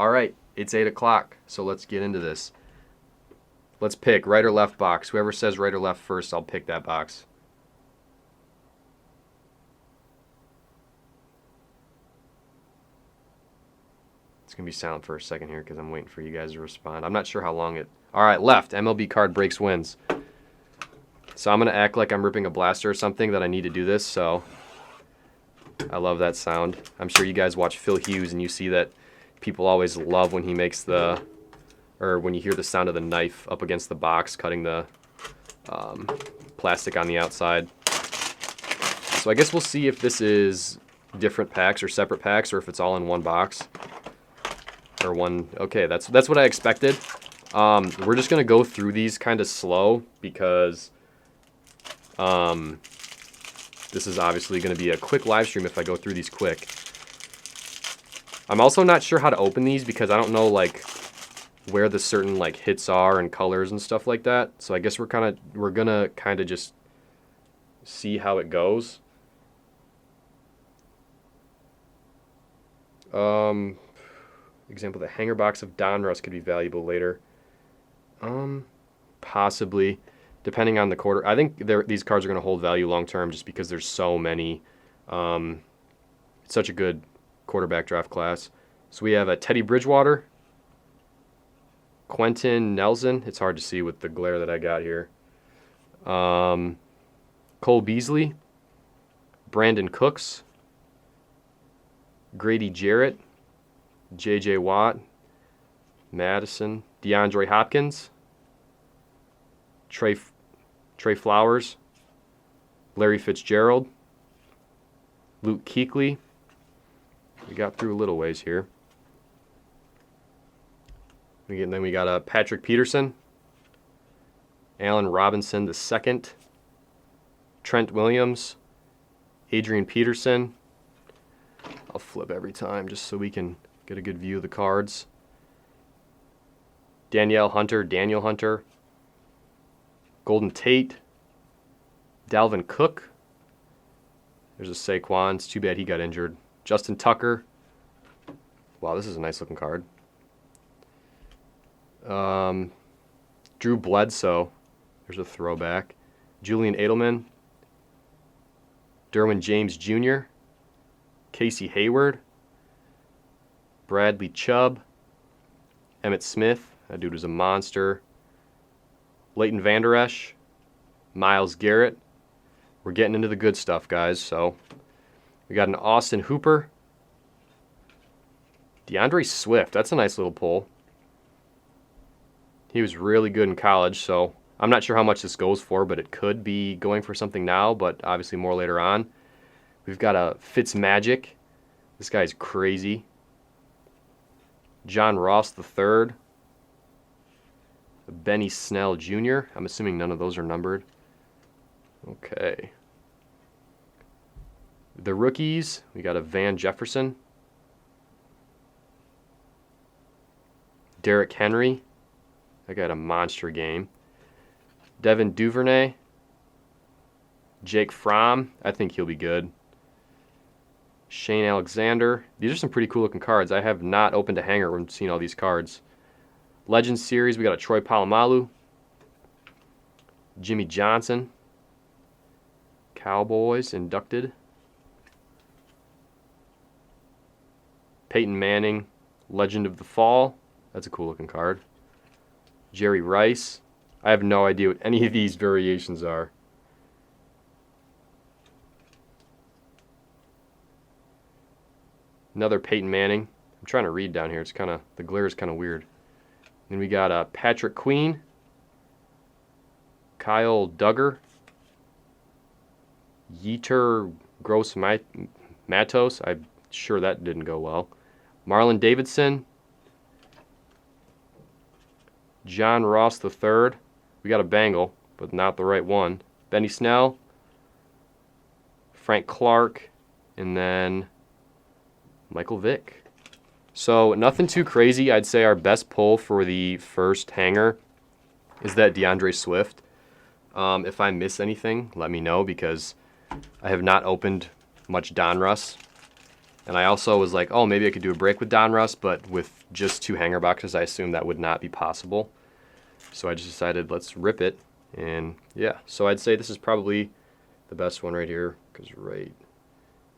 All right, it's 8 o'clock, so let's get into this. Let's pick right or left box. Whoever says right or left first, I'll pick that box. It's going to be silent for a second here because I'm waiting for you guys to respond. I'm not sure how long it... All right, left. MLB card breaks wins. So I'm going to act like I'm ripping a blaster or something that I need to do this, so... I love that sound. I'm sure you guys watch Phil Hughes and you see that people always love when he makes the... or when you hear the sound of the knife up against the box, cutting the plastic on the outside. So I guess we'll see if this is different packs or separate packs, or if it's all in one box. Or one, okay, that's what I expected. We're just gonna go through these kind of slow because this is obviously gonna be a quick live stream if I go through these quick. I'm also not sure how to open these because I don't know like where the certain like hits are and colors and stuff like that. So I guess we're gonna kind of just see how it goes. Example, the hanger box of Donruss could be valuable later. Possibly, depending on the quarter. I think these cards are going to hold value long term just because there's so many. It's such a good quarterback draft class. So we have a Teddy Bridgewater, Quentin Nelson. It's hard to see with the glare that I got here. Cole Beasley, Brandon Cooks, Grady Jarrett, J.J. Watt, Madison, DeAndre Hopkins, Trey Flowers, Larry Fitzgerald, Luke Kuechly. We got through a little ways here. And then we got Patrick Peterson, Allen Robinson II, Trent Williams, Adrian Peterson. I'll flip every time just so we can get a good view of the cards. Daniel Hunter, Golden Tate, Dalvin Cook. There's a Saquon. It's too bad he got injured. Justin Tucker. Wow, this is a nice looking card. Drew Bledsoe. There's a throwback. Julian Edelman. Derwin James Jr. Casey Hayward. Bradley Chubb. Emmitt Smith. That dude was a monster. Leighton Vander Esch. Myles Garrett. We're getting into the good stuff, guys. So we got an Austin Hooper. DeAndre Swift. That's a nice little pull. He was really good in college, so I'm not sure how much this goes for, but it could be going for something now, but obviously more later on. We've got a Fitzmagic. This guy's crazy. John Ross III. Benny Snell Jr. I'm assuming none of those are numbered. Okay. The rookies, we got a Van Jefferson. Derrick Henry. I got a monster game. Devin Duvernay. Jake Fromm. I think he'll be good. Shane Alexander. These are some pretty cool looking cards. I have not opened a hanger when seeing all these cards. Legends Series, we got a Troy Polamalu. Jimmy Johnson. Cowboys inducted. Peyton Manning, Legend of the Fall. That's a cool looking card. Jerry Rice. I have no idea what any of these variations are. Another Peyton Manning. I'm trying to read down here. It's kind of, the glare is kind of weird. Then we got Patrick Queen. Kyle Duggar. Yetur Gross Matos. I'm sure that didn't go well. Marlon Davidson. John Ross III. We got a Bengal, but not the right one. Benny Snell. Frank Clark. And then Michael Vick. So nothing too crazy. I'd say our best pull for the first hanger is that DeAndre Swift. If I miss anything, let me know because I have not opened much Donruss. And I also was like, oh, maybe I could do a break with Donruss, but with just 2 hanger boxes, I assumed that would not be possible. So I just decided, let's rip it. And yeah, so I'd say this is probably the best one right here, because right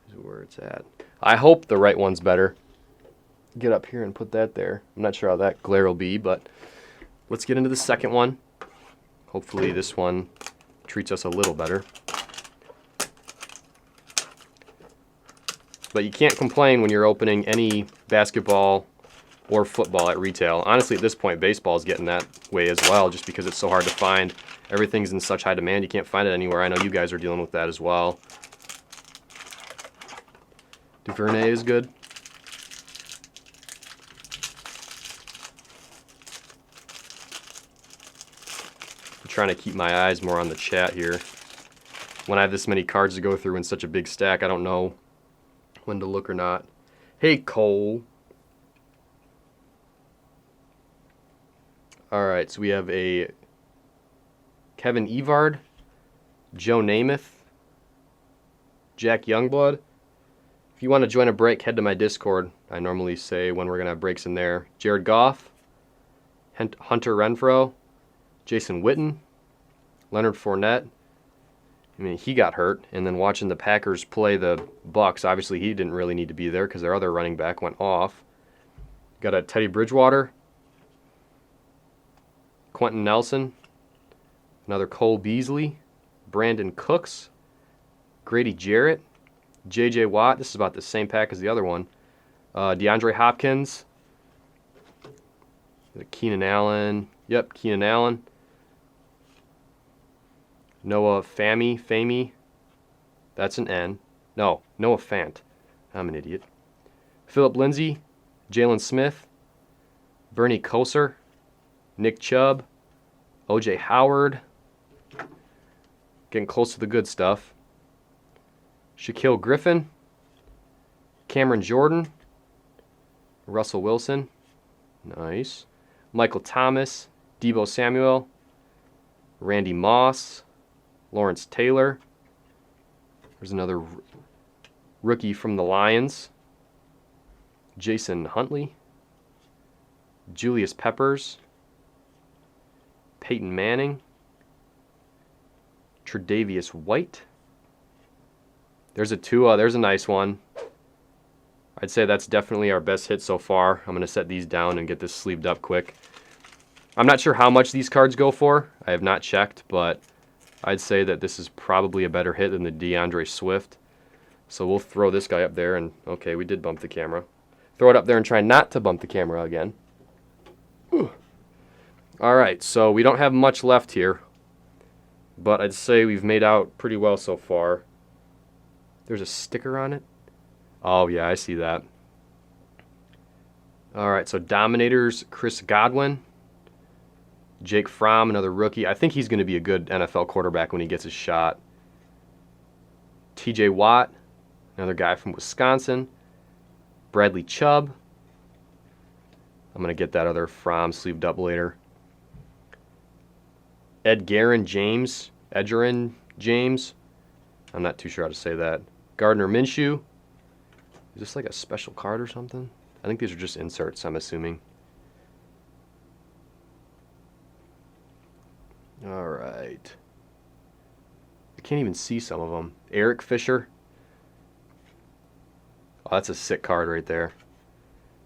is where it's at. I hope the right one's better. Get up here and put that there. I'm not sure how that glare will be, but let's get into the second one. Hopefully this one treats us a little better. But you can't complain when you're opening any basketball or football at retail. Honestly, at this point, baseball is getting that way as well, just because it's so hard to find. Everything's in such high demand, you can't find it anywhere. I know you guys are dealing with that as well. Duvernay is good. I'm trying to keep my eyes more on the chat here. When I have this many cards to go through in such a big stack, I don't know when to look or not. Hey, Cole. All right, so we have a Kevin Evard, Joe Namath, Jack Youngblood. If you want to join a break, head to my Discord. I normally say when we're going to have breaks in there. Jared Goff, Hunter Renfrow, Jason Witten, Leonard Fournette. I mean, he got hurt, and then watching the Packers play the Bucks, obviously he didn't really need to be there because their other running back went off. Got a Teddy Bridgewater, Quentin Nelson, another Cole Beasley, Brandon Cooks, Grady Jarrett, J.J. Watt. This is about the same pack as the other one. DeAndre Hopkins, Keenan Allen. Yep, Keenan Allen. Noah Famey. That's an N. No, Noah Fant. I'm an idiot. Philip Lindsay, Jalen Smith, Bernie Kosar, Nick Chubb, O.J. Howard. Getting close to the good stuff. Shaquille Griffin, Cameron Jordan, Russell Wilson. Nice. Michael Thomas, Deebo Samuel, Randy Moss, Lawrence Taylor. There's another rookie from the Lions. Jason Huntley. Julius Peppers. Peyton Manning. Tre'Davious White. There's a Tua. There's a nice one. I'd say that's definitely our best hit so far. I'm going to set these down and get this sleeved up quick. I'm not sure how much these cards go for. I have not checked, but I'd say that this is probably a better hit than the DeAndre Swift. So we'll throw this guy up there, and okay, we did bump the camera. Throw it up there and try not to bump the camera again. Whew. All right, so we don't have much left here, but I'd say we've made out pretty well so far. There's a sticker on it. Oh, yeah, I see that. All right, so Dominators, Chris Godwin. Jake Fromm, another rookie. I think he's going to be a good NFL quarterback when he gets his shot. TJ Watt, another guy from Wisconsin. Bradley Chubb. I'm going to get that other Fromm sleeved up later. Edgerrin James. I'm not too sure how to say that. Gardner Minshew. Is this like a special card or something? I think these are just inserts, I'm assuming. All right. I can't even see some of them. Eric Fisher. Oh, that's a sick card right there.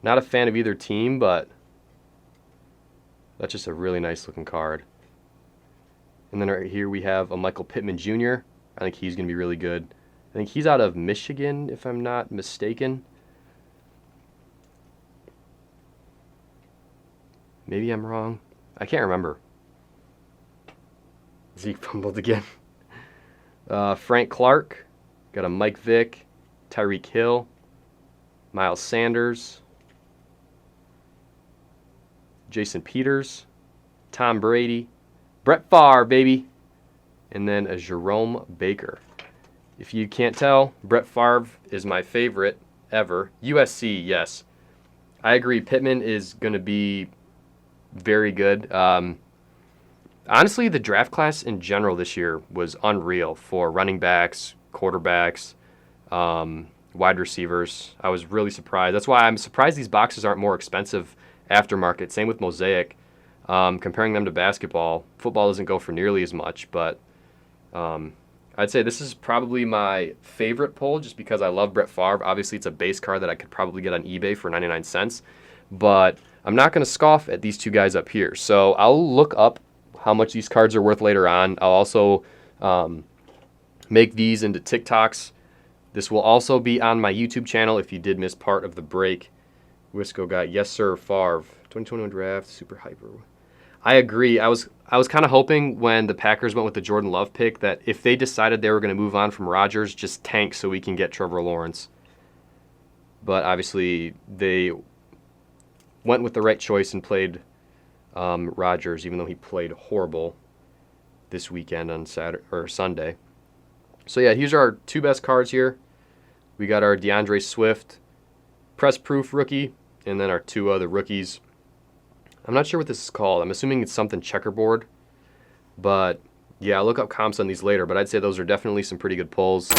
Not a fan of either team, but that's just a really nice looking card. And then right here we have a Michael Pittman Jr. I think he's going to be really good. I think he's out of Michigan, if I'm not mistaken. Maybe I'm wrong. I can't remember. Zeke fumbled again. Frank Clark. Got a Mike Vick. Tyreek Hill. Miles Sanders. Jason Peters. Tom Brady. Brett Favre, baby. And then a Jerome Baker. If you can't tell, Brett Favre is my favorite ever. USC, yes. I agree. Pittman is going to be very good. Honestly, the draft class in general this year was unreal for running backs, quarterbacks. wide receivers. I was really surprised. That's why I'm surprised these boxes aren't more expensive aftermarket. Same with Mosaic. Comparing them to basketball, football doesn't go for nearly as much, but I'd say this is probably my favorite pull just because I love Brett Favre. Obviously, it's a base card that I could probably get on eBay for 99 cents, but I'm not going to scoff at these two guys up here. So I'll look up how much these cards are worth later on. I'll also make these into TikToks. This will also be on my YouTube channel if you did miss part of the break. Wisco got yes sir Favre 2021 draft super hyper. I agree. I was kind of hoping when the Packers went with the Jordan Love pick that if they decided they were going to move on from Rodgers, just tank so we can get Trevor Lawrence. But obviously they went with the right choice and played Rodgers, even though he played horrible this weekend on Saturday or Sunday. So yeah, here's our two best cards here. We got our DeAndre Swift press proof rookie, and then our two other rookies. I'm not sure what this is called. I'm assuming it's something checkerboard. But yeah, I'll look up comps on these later, but I'd say those are definitely some pretty good pulls.